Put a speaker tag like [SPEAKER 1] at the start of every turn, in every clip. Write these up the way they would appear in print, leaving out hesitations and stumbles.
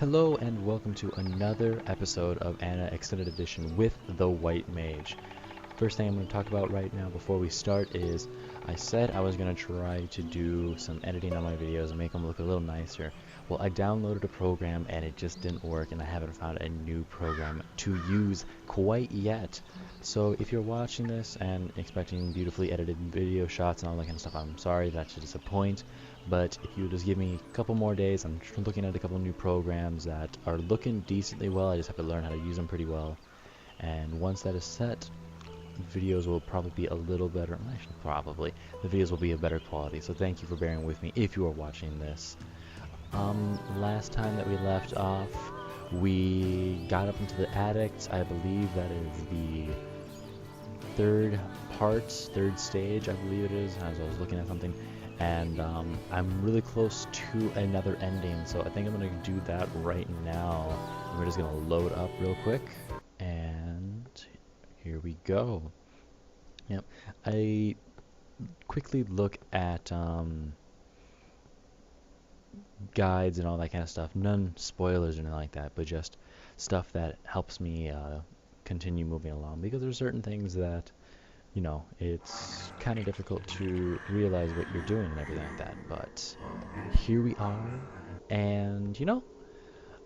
[SPEAKER 1] Hello and welcome to another episode of Anna Extended Edition with the White Mage. First thing I'm going to talk about right now before we start is I said I was going to try to do some editing on my videos and make them look a little nicer. Well, I downloaded a program and it just didn't work, and I haven't found a new program to use quite yet. So if you're watching this and expecting beautifully edited video shots and all that kind of stuff, I'm sorry that to disappoint. But if you just give me a couple more days, I'm looking at a couple new programs that are looking decently well. I just have to learn how to use them pretty well. And once that is set, videos will probably be a little better. Actually, probably. The videos will be of better quality. So thank you for bearing with me if you are watching this. Last time that we left off, we got up into the attics. I believe that is the third stage, I believe it is, as I was looking at something. And I'm really close to another ending, so I think I'm going to do that right now. We're just going to load up real quick, and here we go. Yep, I quickly look at guides and all that kind of stuff. None spoilers or anything like that, but just stuff that helps me continue moving along, because there's certain things that, you know, it's kind of difficult to realize what you're doing and everything like that. But here we are, and you know,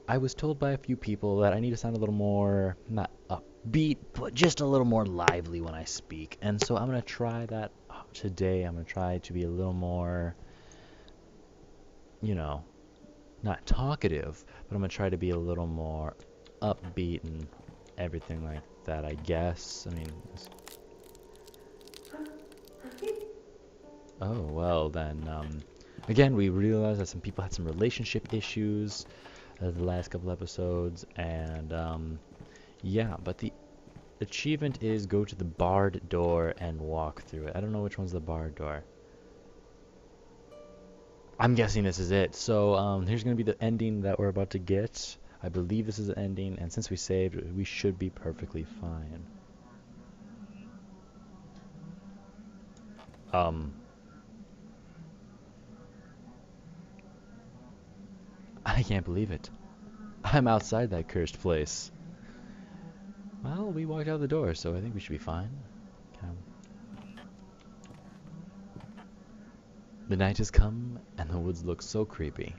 [SPEAKER 1] I was told by a few people that I need to sound a little more, not upbeat, but just a little more lively when I speak. And so I'm going to try that today. I'm going to try to be a little more, you know, not talkative, but I'm going to try to be a little more upbeat and everything like that, I guess. I mean, oh, well, then, again, we realized that some people had some relationship issues the last couple episodes, and, yeah, but the achievement is go to the barred door and walk through it. I don't know which one's the barred door. I'm guessing this is it. So, here's going to be the ending that we're about to get. I believe this is the ending, and since we saved, we should be perfectly fine. I can't believe it. I'm outside that cursed place. Well, we walked out the door, so I think we should be fine. The night has come, and the woods look so creepy.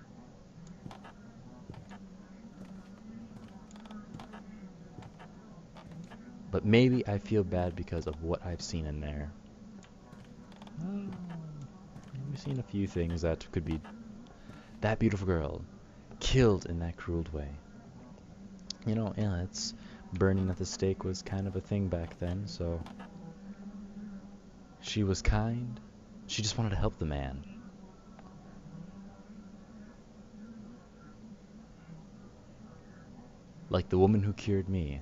[SPEAKER 1] But maybe I feel bad because of what I've seen in there. We've seen a few things that could be that beautiful girl killed in that cruel way. You know, yeah, it's burning at the stake was kind of a thing back then, so she was kind. She just wanted to help the man. Like the woman who cured me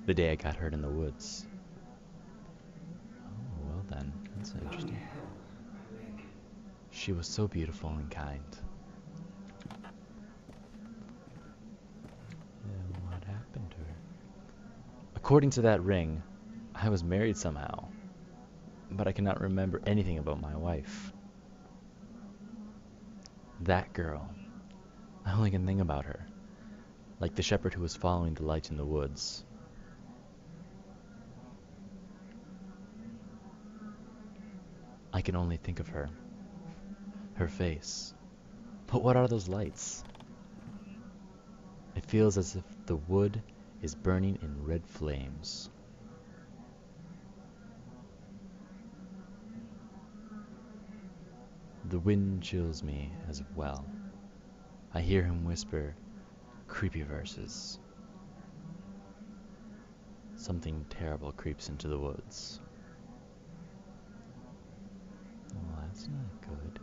[SPEAKER 1] the day I got hurt in the woods. Oh, well then, that's interesting. She was so beautiful and kind. And what happened to her? According to that ring, I was married somehow, but I cannot remember anything about my wife. That girl. I only can think about her, like the shepherd who was following the light in the woods. I can only think of her, her face. But what are those lights? It feels as if the wood is burning in red flames. The wind chills me as well. I hear him whisper creepy verses. Something terrible creeps into the woods. Well, that's not good.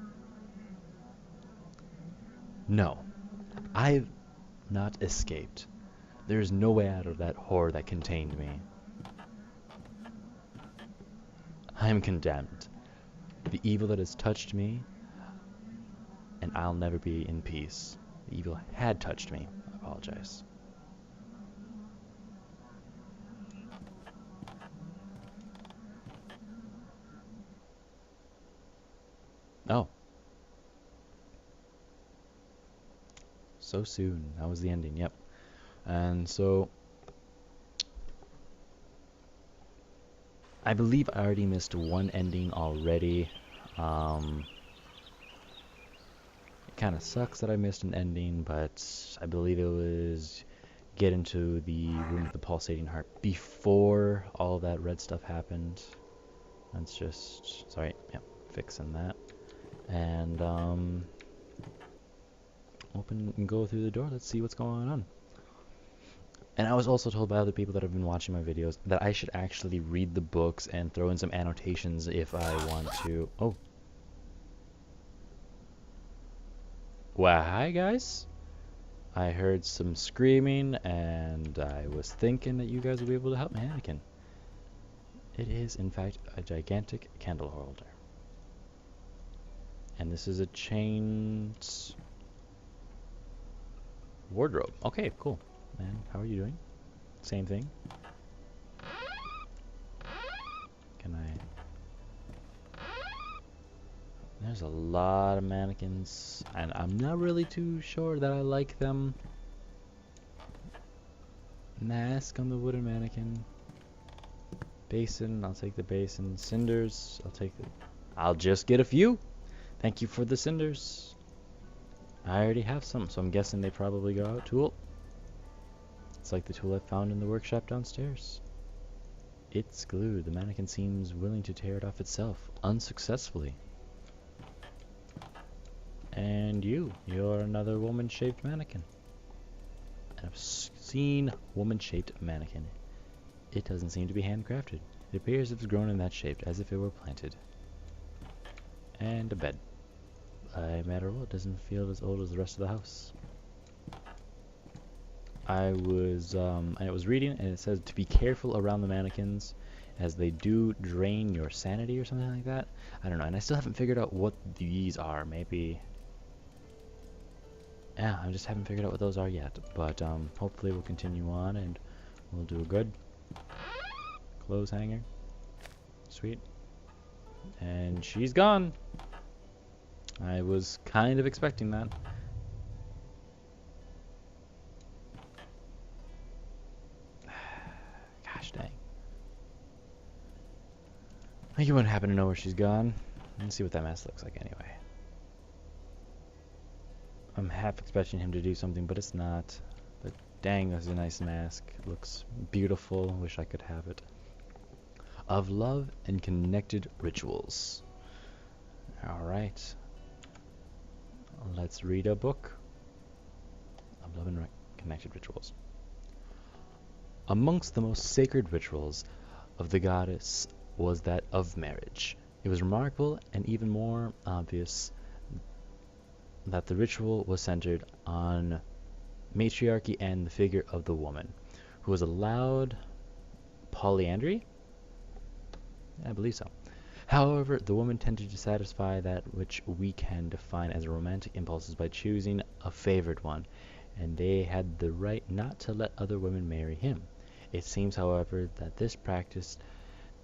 [SPEAKER 1] No, I've not escaped. There is no way out of that horror that contained me. I am condemned. The evil that has touched me, and I'll never be in peace. The evil had touched me. I apologize. Oh. So soon. That was the ending, yep. And so I believe I already missed one ending already. It kind of sucks that I missed an ending, but I believe it was get into the room with the pulsating heart before all that red stuff happened. That's just, sorry, yep, fixing that. And open and go through the door. Let's see what's going on. And I was also told by other people that have been watching my videos that I should actually read the books and throw in some annotations if I want to. Oh. Wow, hi guys. I heard some screaming and I was thinking that you guys would be able to help my Anakin. It is, in fact, a gigantic candle holder. And this is a chained wardrobe. Okay, cool. Man, how are you doing? Same thing. Can I... There's a lot of mannequins, and I'm not really too sure that I like them. Mask on the wooden mannequin. Basin, I'll take the basin. Cinders, I'll take the... I'll just get a few. Thank you for the cinders. I already have some, so I'm guessing they probably go out. Tool. It's like the tool I found in the workshop downstairs. It's glued. The mannequin seems willing to tear it off itself, unsuccessfully. And you're another woman-shaped mannequin. An obscene woman-shaped mannequin. It doesn't seem to be handcrafted. It appears it's grown in that shape, as if it were planted. And a bed. By matter what, it doesn't feel as old as the rest of the house. I was reading, and it says to be careful around the mannequins, as they do drain your sanity or something like that. I don't know, and I still haven't figured out what these are. Maybe, yeah, I just haven't figured out what those are yet. But hopefully we'll continue on, and we'll do a good clothes hanger. Sweet. And she's gone. I was kind of expecting that. Gosh dang. I think you wouldn't happen to know where she's gone. Let's see what that mask looks like anyway. I'm half expecting him to do something, but it's not. But dang, that's a nice mask. It looks beautiful. Wish I could have it. Of love and connected rituals. Alright. Let's read a book of love and connected rituals. Amongst the most sacred rituals of the goddess was that of marriage. It was remarkable and even more obvious that the ritual was centered on matriarchy and the figure of the woman, who was allowed polyandry? I believe so. However, the woman tended to satisfy that which we can define as romantic impulses by choosing a favored one, and they had the right not to let other women marry him. It seems, however, that this practice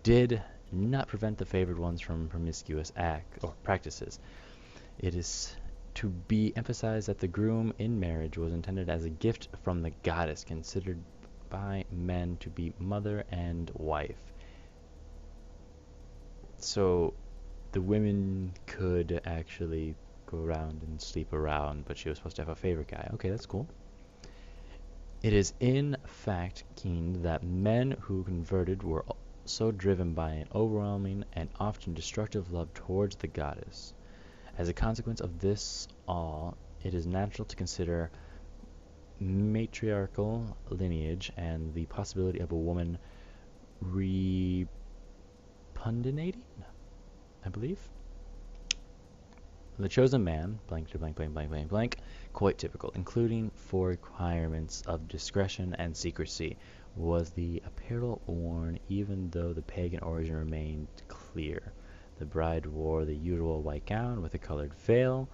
[SPEAKER 1] did not prevent the favored ones from promiscuous acts or practices. It is to be emphasized that the groom in marriage was intended as a gift from the goddess, considered by men to be mother and wife. So the women could actually go around and sleep around, but she was supposed to have a favorite guy. Okay, that's cool. It is in fact keen that men who converted were so driven by an overwhelming and often destructive love towards the goddess. As a consequence of this all, it is natural to consider matriarchal lineage and the possibility of a woman repugnating, I believe. The chosen man, blank to blank, blank, blank, blank, blank, quite typical, including for requirements of discretion and secrecy, was the apparel worn, even though the pagan origin remained clear. The bride wore the usual white gown with a colored veil,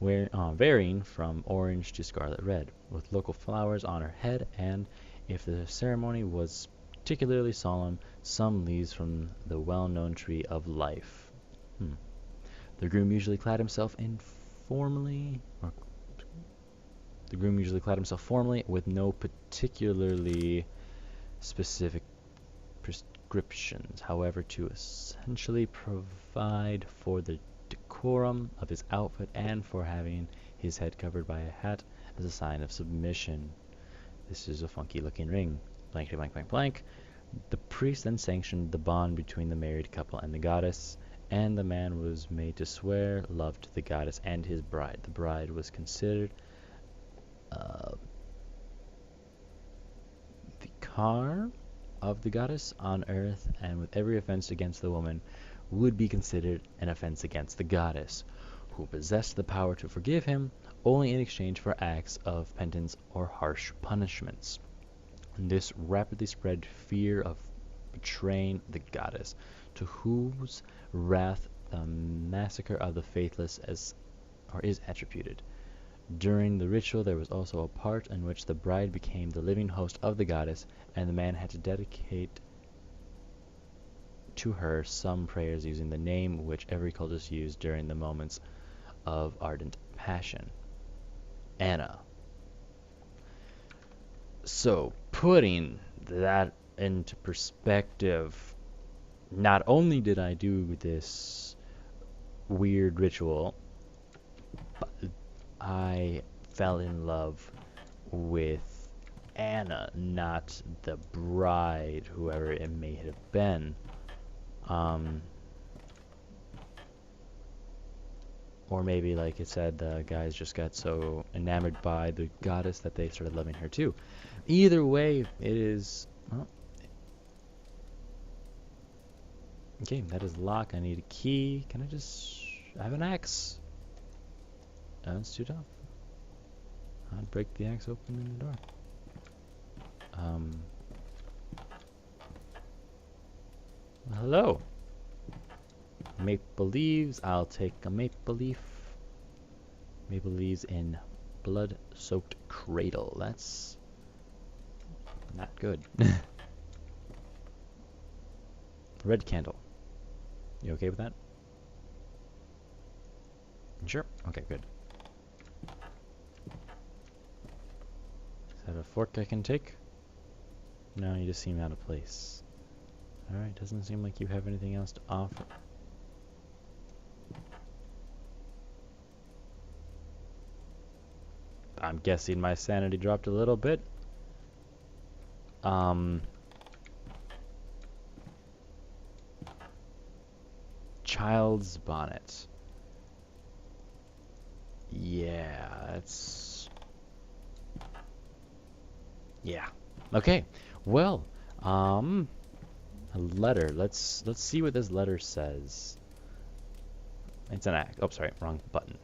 [SPEAKER 1] varying from orange to scarlet red, with local flowers on her head, and, if the ceremony was particularly solemn, some leaves from the well-known tree of life. The groom usually clad himself informally, or The groom usually clad himself formally with no particularly specific prescriptions, however, to essentially provide for the decorum of his outfit and for having his head covered by a hat as a sign of submission. This is a funky looking ring. Blankety blank blank blank. The priest then sanctioned the bond between the married couple and the goddess, and the man was made to swear love to the goddess and his bride. The bride was considered the car of the goddess on earth, and with every offense against the woman would be considered an offense against the goddess, who possessed the power to forgive him only in exchange for acts of penance or harsh punishments. And this rapidly spread fear of betraying the goddess, to whose wrath the massacre of the faithless is attributed. During the ritual, there was also a part in which the bride became the living host of the goddess, and the man had to dedicate to her some prayers using the name which every cultist used during the moments of ardent passion. Anna. So, putting that into perspective, not only did I do this weird ritual, but I fell in love with Anna, not the bride, whoever it may have been. Or maybe, like it said, the guys just got so enamored by the goddess that they started loving her too. Either way, it is... Well, okay, that is locked. I need a key. Can I just... I have an axe. Oh, it's too tough. I'd break the axe open in the door. Well, hello. Maple leaves. I'll take a maple leaf. Maple leaves in blood-soaked cradle. That's not good. Red candle. You okay with that? Sure. Okay, good. Is that a fork I can take? No, you just seem out of place. Alright, doesn't seem like you have anything else to offer. I'm guessing my sanity dropped a little bit. Child's bonnet. Yeah, it's... Yeah. Okay. Well, a letter. Let's see what this letter says. It's an act. Oh, sorry, wrong button.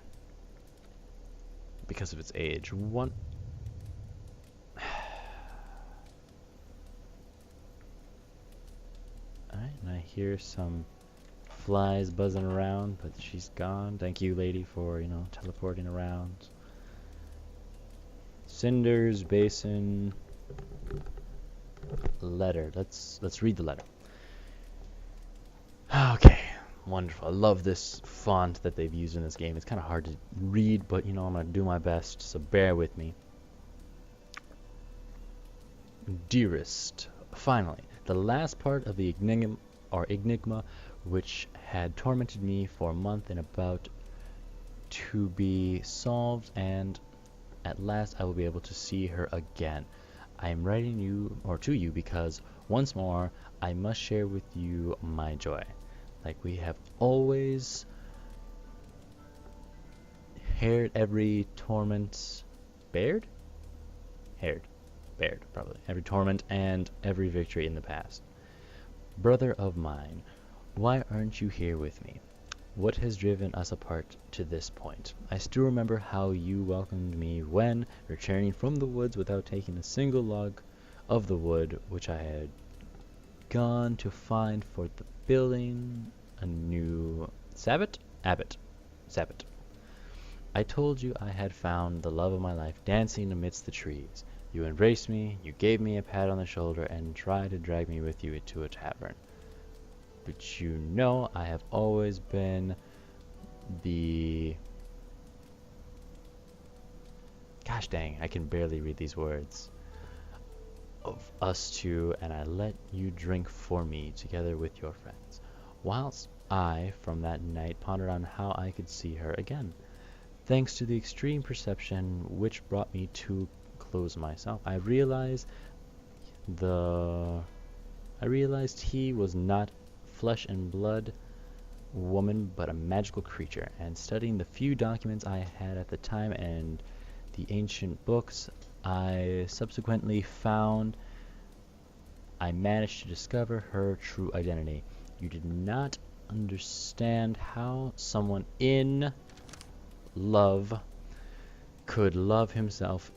[SPEAKER 1] Because of its age. One. Alright, and I hear some flies buzzing around, but she's gone. Thank you, lady, for, teleporting around. Cinders, basin, letter. Let's read the letter. Okay, wonderful. I love this font that they've used in this game. It's kind of hard to read, but I'm gonna do my best, so bear with me. Dearest, finally, the last part of the enigma which had tormented me for a month and about to be solved, and at last I will be able to see her again. I am writing you, or to you, because once more I must share with you my joy. Like we have always bared every torment, bared, probably every torment and every victory in the past. Brother of mine, why aren't you here with me? What has driven us apart to this point? I still remember how you welcomed me when, returning from the woods without taking a single log of the wood which I had gone to find for the building a new sabbat. I told you I had found the love of my life dancing amidst the trees. You embraced me, you gave me a pat on the shoulder, and tried to drag me with you to a tavern. But you know I have always been the Gosh dang, I can barely read these words. Of us two, and I let you drink for me together with your friends. Whilst I, from that night, pondered on how I could see her again. Thanks to the extreme perception which brought me to close myself, the I realized he was not flesh and blood woman, but a magical creature. And studying the few documents I had at the time and the ancient books I subsequently found, I managed to discover her true identity. You did not understand how someone in love could love himself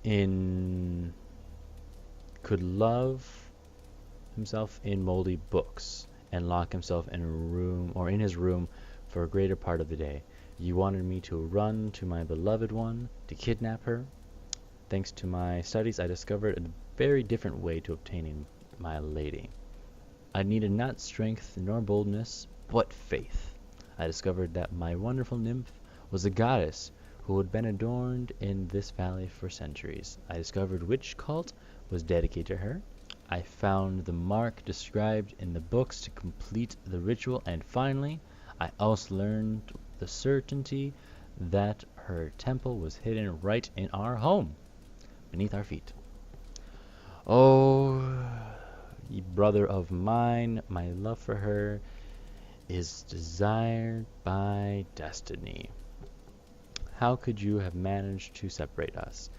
[SPEAKER 1] in moldy books and lock himself in a room or in his room for a greater part of the day. You wanted me to run to my beloved one, to kidnap her. Thanks to my studies, I discovered a very different way to obtaining my lady. I needed not strength nor boldness, but faith. I discovered that my wonderful nymph was a goddess who had been adorned in this valley for centuries. I discovered which cult was dedicated to her. I found the mark described in the books to complete the ritual, and finally, I also learned the certainty that her temple was hidden right in our home, beneath our feet. Oh, ye brother of mine, my love for her is desired by destiny. How could you have managed to separate us?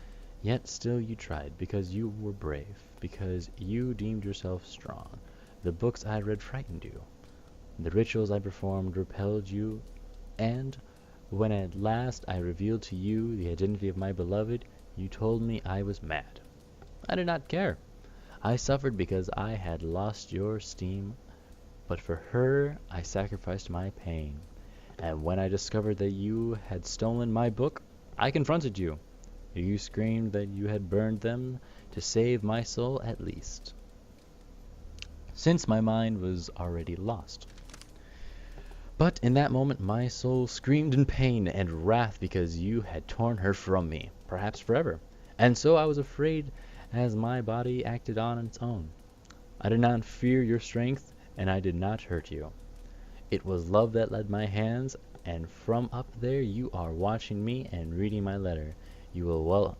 [SPEAKER 1] Yet still you tried, because you were brave, because you deemed yourself strong. The books I read frightened you. The rituals I performed repelled you, and when at last I revealed to you the identity of my beloved, you told me I was mad. I did not care. I suffered because I had lost your esteem, but for her I sacrificed my pain. And when I discovered that you had stolen my book, I confronted you. You screamed that you had burned them to save my soul at least, since my mind was already lost. But in that moment my soul screamed in pain and wrath because you had torn her from me, perhaps forever. And so I was afraid as my body acted on its own. I did not fear your strength, and I did not hurt you. It was love that led my hands, and from up there you are watching me and reading my letter. You will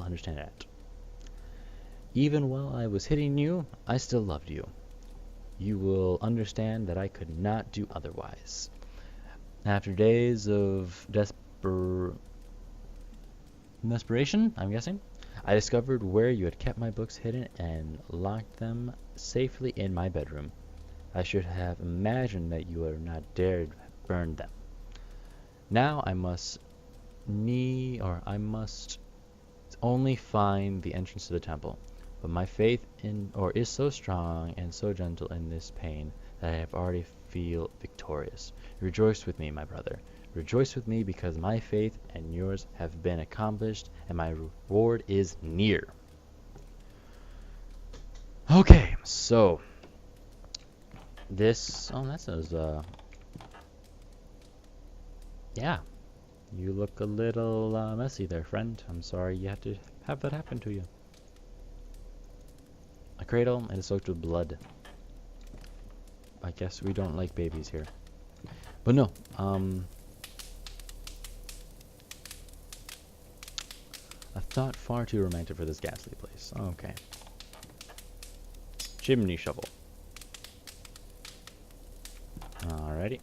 [SPEAKER 1] understand that. Even while I was hitting you, I still loved you. You will understand that I could not do otherwise. After days of desperation, I'm guessing, I discovered where you had kept my books hidden and locked them safely in my bedroom. I should have imagined that you would not dared burn them. Now I must only find the entrance to the temple. But my faith is so strong and so gentle in this pain that I have already feel victorious. Rejoice with me, my brother. Rejoice with me, because my faith and yours have been accomplished, and my reward is near. Okay, so that says, yeah, you look a little messy there, friend. I'm sorry you had to have that happen to you. A cradle and soaked with blood. I guess we don't like babies here. But no, a thought far too romantic for this ghastly place. Okay. Chimney shovel. Alrighty.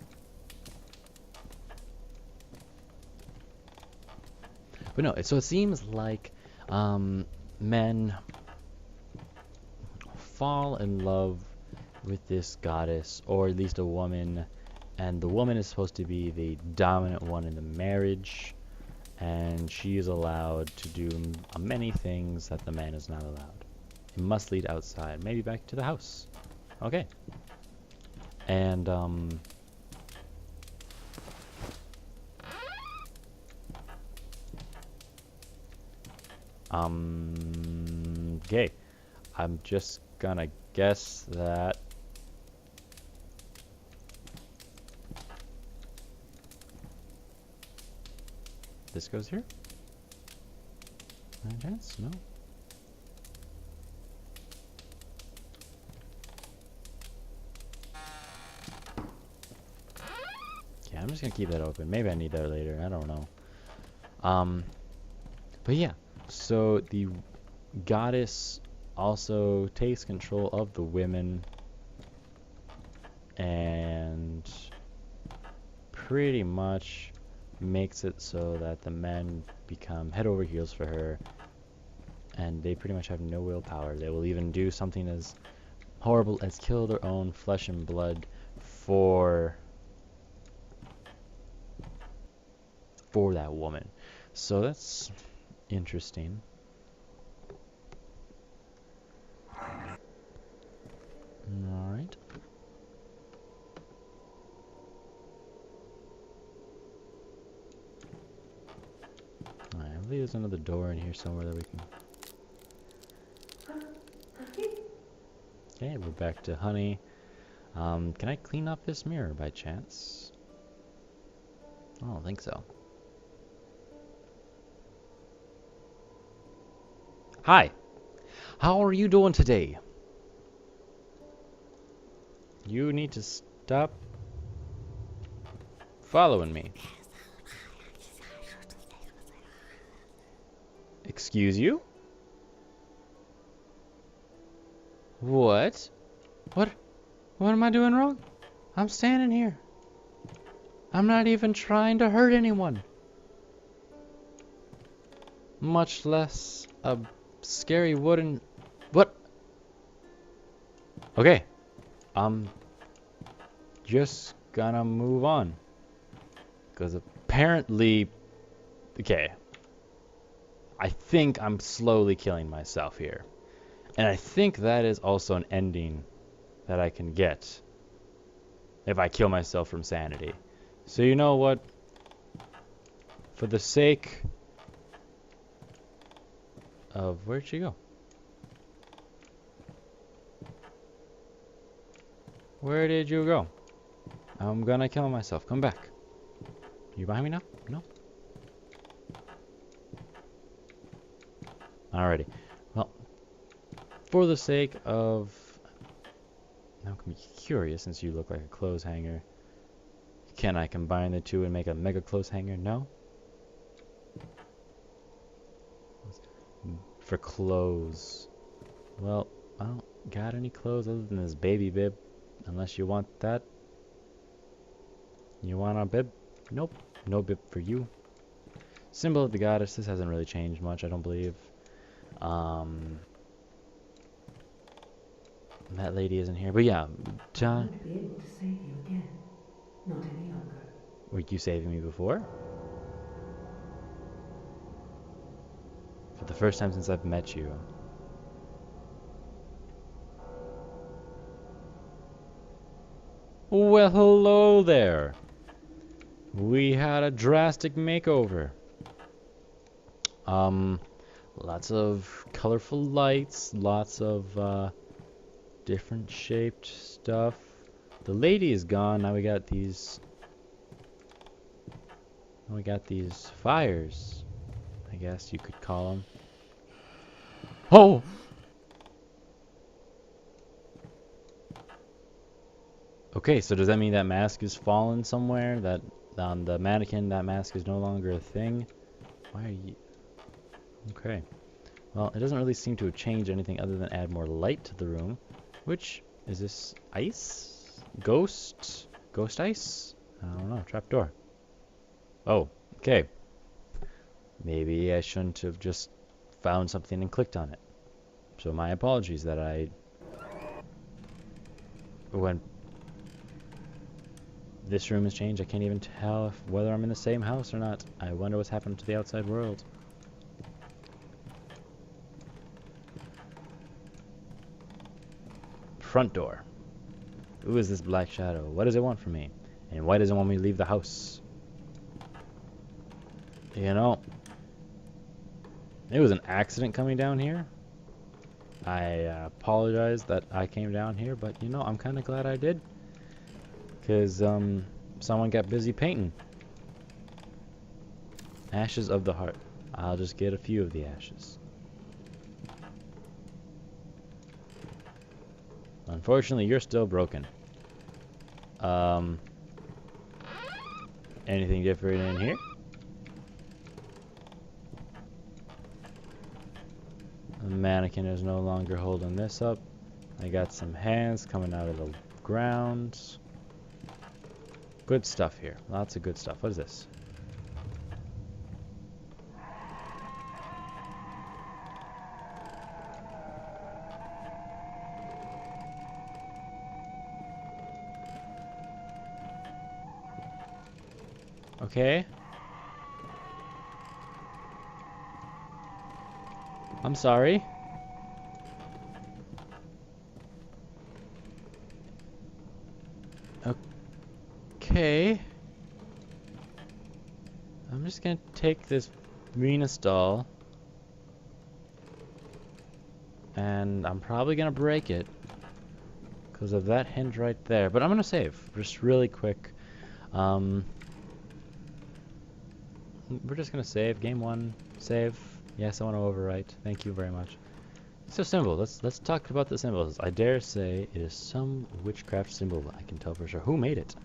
[SPEAKER 1] But no, so it seems like men fall in love with this goddess, or at least a woman, and the woman is supposed to be the dominant one in the marriage, and she is allowed to do many things that the man is not allowed. It must lead outside, maybe back to the house. Okay. And okay. I'm just gonna guess that this goes here? Any chance? No. Yeah, I'm just gonna keep that open. Maybe I need that later. I don't know. But yeah. So the goddess also takes control of the women and pretty much makes it so that the men become head over heels for her, and they pretty much have no willpower. They will even do something as horrible as kill their own flesh and blood for that woman. So that's interesting. Alright. Alright, I believe there's another door in here somewhere that we can... Okay, we're back to honey. Can I clean up this mirror by chance? I don't think so. Hi! How are you doing today? You need to stop following me. Excuse you? What? What am I doing wrong? I'm standing here. I'm not even trying to hurt anyone. Much less a scary wooden... What? Okay. I'm just gonna move on. Because apparently... Okay. I think I'm slowly killing myself here. And I think that is also an ending that I can get if I kill myself from sanity. So you know what? For the sake of... Where'd she go? Where did you go? I'm gonna kill myself. Come back. You behind me now? No? Alrighty. Well, for the sake of... Now I'm curious, since you look like a clothes hanger. Can I combine the two and make a mega clothes hanger? No? For clothes. Well, I don't got any clothes other than this baby bib. Unless you want that. You want a bib? Nope. No bib for you. Symbol of the goddess. This hasn't really changed much, I don't believe. That lady isn't here, but yeah, John.
[SPEAKER 2] Won't be able to save you again. Not any longer.
[SPEAKER 1] Were you saving me before? For the first time since I've met you. Well, hello there. We had a drastic makeover. Lots of colorful lights, lots of different shaped stuff. The lady is gone. Now we got these fires, I guess you could call them. Oh! Okay, so does that mean that mask is fallen somewhere? That on the mannequin, that mask is no longer a thing? Why are you... Okay. Well, it doesn't really seem to have changed anything other than add more light to the room. Which, is this ice? Ghost? Ghost ice? I don't know. Trapdoor. Oh, okay. Maybe I shouldn't have just found something and clicked on it. So my apologies that I... When this room has changed, I can't even tell whether I'm in the same house or not. I wonder what's happened to the outside world. Front door. Who is this black shadow? What does it want from me? And why does it want me to leave the house? You know, it was an accident coming down here. I apologize that I came down here, but you know, I'm kind of glad I did. Because someone got busy painting. Ashes of the heart. I'll just get a few of the ashes. Unfortunately, you're still broken. Anything different in here? The mannequin is no longer holding this up. I got some hands coming out of the ground. Good stuff here. Lots of good stuff. What is this? Okay. I'm sorry. Okay. I'm just gonna take this Venusdoll. And I'm probably gonna break it. Because of that hinge right there. But I'm gonna save. Just really quick. We're just gonna save. Game 1. Save. Yes, I want to overwrite. Thank you very much. So symbol. Let's talk about the symbols. I dare say it is some witchcraft symbol. I can tell for sure. Who made it?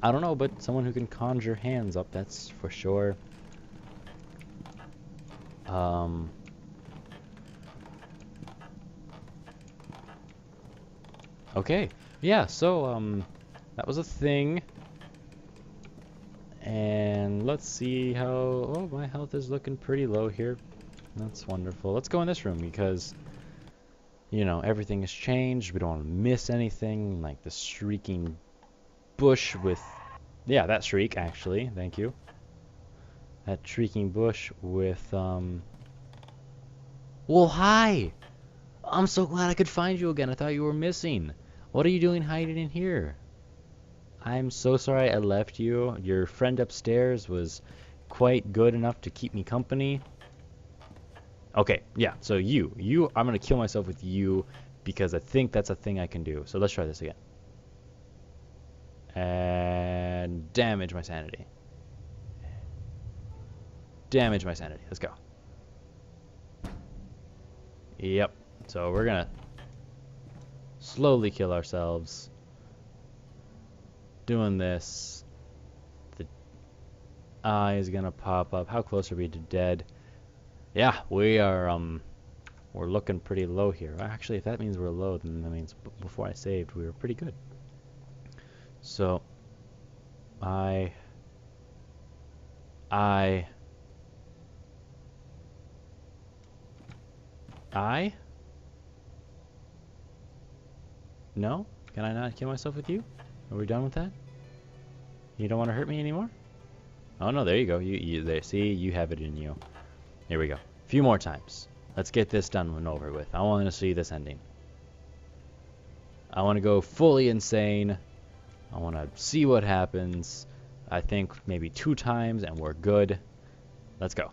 [SPEAKER 1] I don't know, but someone who can conjure hands up, that's for sure. Okay. Yeah, so that was a thing. And let's see how... Oh, my health is looking pretty low here. That's wonderful. Let's go in this room because, you know, everything has changed. We don't want to miss anything. Like the shrieking bush with... Yeah, that shriek, actually. Thank you. That shrieking bush with, Well, hi! I'm so glad I could find you again. I thought you were missing. What are you doing hiding in here? I'm so sorry I left you. Your friend upstairs was quite good enough to keep me company. Okay, yeah, so I'm gonna kill myself with you because I think that's a thing I can do. So let's try this again. And damage my sanity. Damage my sanity. Let's go. Yep. So we're gonna slowly kill ourselves. Doing this. The eye is gonna pop up. How close are we to dead? Yeah, we are, we're looking pretty low here. Actually, if that means we're low, then that means before I saved, we were pretty good. So, I No? Can I not kill myself with you? Are we done with that? You don't want to hurt me anymore? Oh no, there you go. You there. See, you have it in you. Here we go. A few more times. Let's get this done and over with. I want to see this ending. I want to go fully insane. I want to see what happens. I think maybe 2 times and we're good. Let's go.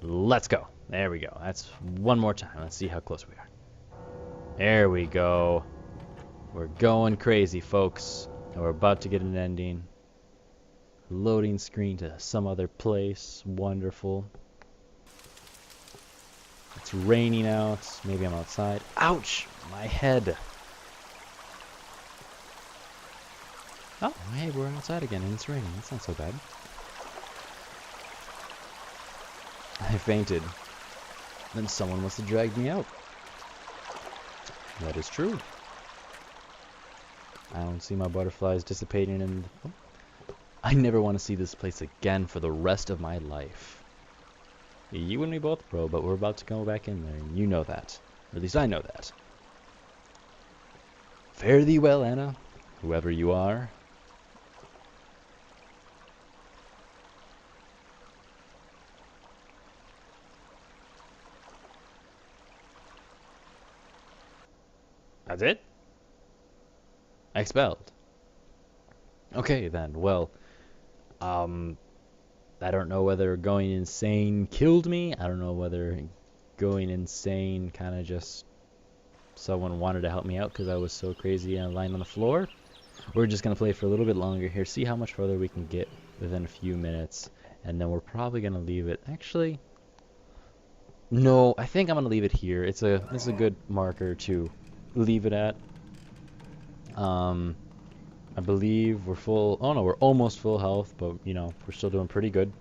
[SPEAKER 1] Let's go. There we go. That's one more time. Let's see how close we are. There we go. We're going crazy, folks. And we're about to get an ending. Loading screen to some other place. Wonderful. It's raining out. Maybe I'm outside. Ouch! My head. Oh, hey, we're outside again and it's raining. That's not so bad. I fainted. Then someone must have dragged me out. That is true. I don't see my butterflies dissipating in... Oh. I never want to see this place again for the rest of my life. You and me both, bro, but we're about to go back in there, and you know that. Or at least I know that. Fare thee well, Anna, whoever you are. That's it? Expelled. Okay, then. Well, I don't know whether going insane killed me. I don't know whether going insane kind of just someone wanted to help me out because I was so crazy and lying on the floor. We're just going to play for a little bit longer here, see how much further we can get within a few minutes, and then we're probably gonna leave it. Actually, no, I think I'm gonna leave it here. It's a good marker to leave it at. I believe we're full. Oh no, we're almost full health, but you know we're still doing pretty good.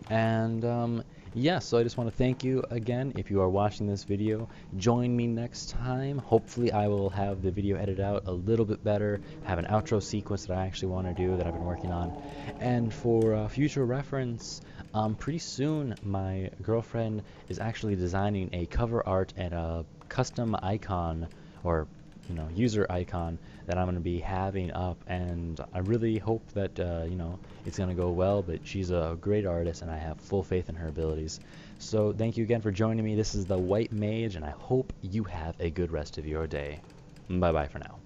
[SPEAKER 1] And yeah, so I just want to thank you again. If you are watching this video, join me next time. Hopefully I will have the video edited out a little bit better, have an outro sequence that I actually want to do that I've been working on. And for future reference, pretty soon my girlfriend is actually designing a cover art and a custom icon, or you know, user icon that I'm going to be having up, and I really hope that you know, it's going to go well. But she's a great artist and I have full faith in her abilities. So thank you again for joining me. This is the White Mage, and I hope you have a good rest of your day. Bye bye for now.